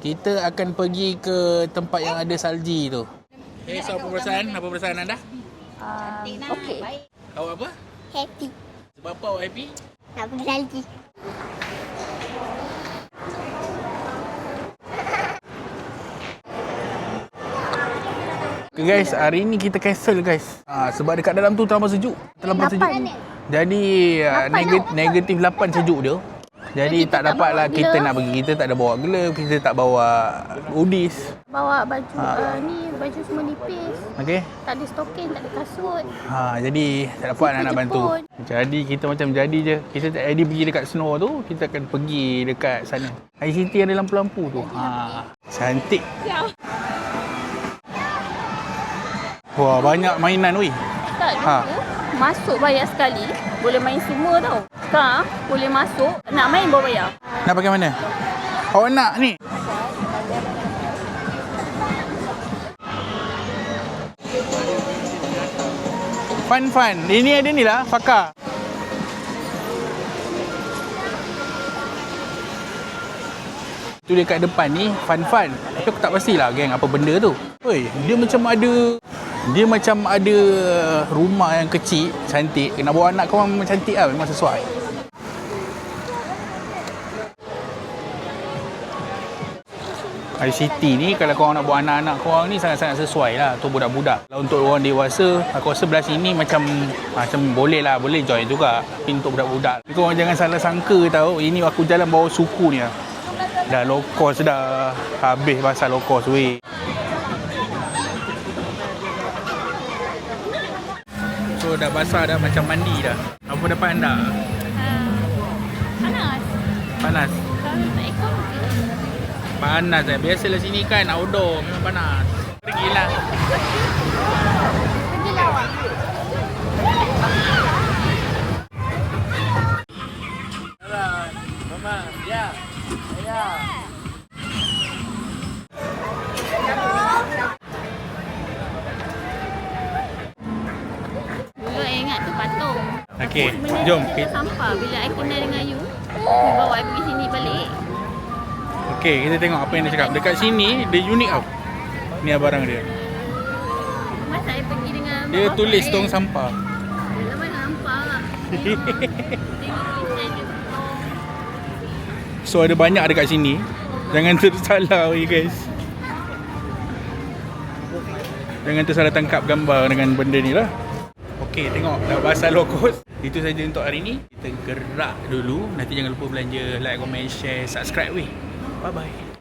Kita akan pergi ke tempat yang ada salji tu. So apa perasaan? Apa perasaan anda? Okey. Awak apa? Happy. Sebab apa awak happy? Nak pergi salji. Okay guys, hari ni kita cancel guys. Sebab dekat dalam tu terlalu sejuk. Jadi negatif 8 sejuk dia. Jadi tak dapatlah kita nak pergi. Kita tak ada bawa glove, kita tak bawa hoodies. Bawa baju ni, baju semua nipis. Okey. Tak ada stokin, tak ada kasut. Jadi tak dapat nak bantu. Jadi kita macam jadi je. Kita tak jadi pergi dekat snow tu, kita akan pergi dekat sana. ICT ada lampu-lampu tu. Cantik. Wah, banyak mainan weh. Tak dulu masuk bayar sekali, boleh main semua tau. Sekarang boleh masuk, nak main bawa bayar. Nak pakai mana? Awak nak ni? Fun. Ini ada ni lah, Fakar. Tu dekat depan ni, fun. Tapi aku tak pastilah geng apa benda tu. Oi, dia macam ada rumah yang kecil, cantik. Nak bawa anak kau memang cantik lah, memang sesuai. ICT ni kalau korang nak bawa anak-anak korang ni sangat-sangat sesuai lah untuk budak-budak. Kalau untuk orang dewasa, aku rasa belah sini macam boleh join juga. Tapi untuk budak-budak, korang jangan salah sangka tau, ini aku jalan bawa suku ni lah. Dah low cost dah, habis pasal low cost weh. So dah basah dah, macam mandi dah. Apa dapat anda? Panas? Kalau tak ikut, Panas lah. Biasalah sini kan outdoor, memang panas. Pergilah. pergi lawan. Mama, ya. Dulu I ingat tu patung. Okey, Sebenarnya jom. dia sampah. Bila I kenal dengan you, you bawa I pergi sini balik. Okey, kita tengok apa yang dia cakap. Dekat sini, dia unik tau. Ni lah barang dia. Masa I pergi dengan Dia bapak tulis I, tong sampah. Dalam mana nampak. Tengok tulisan dia. So ada banyak dekat sini. Jangan tersalah weh guys. Jangan tersalah tangkap gambar dengan benda ni lah. Okey, tengok dah basah low cost. Itu saja untuk hari ni. Kita gerak dulu. Nanti jangan lupa belanja, like, comment, share, subscribe weh. Bye bye.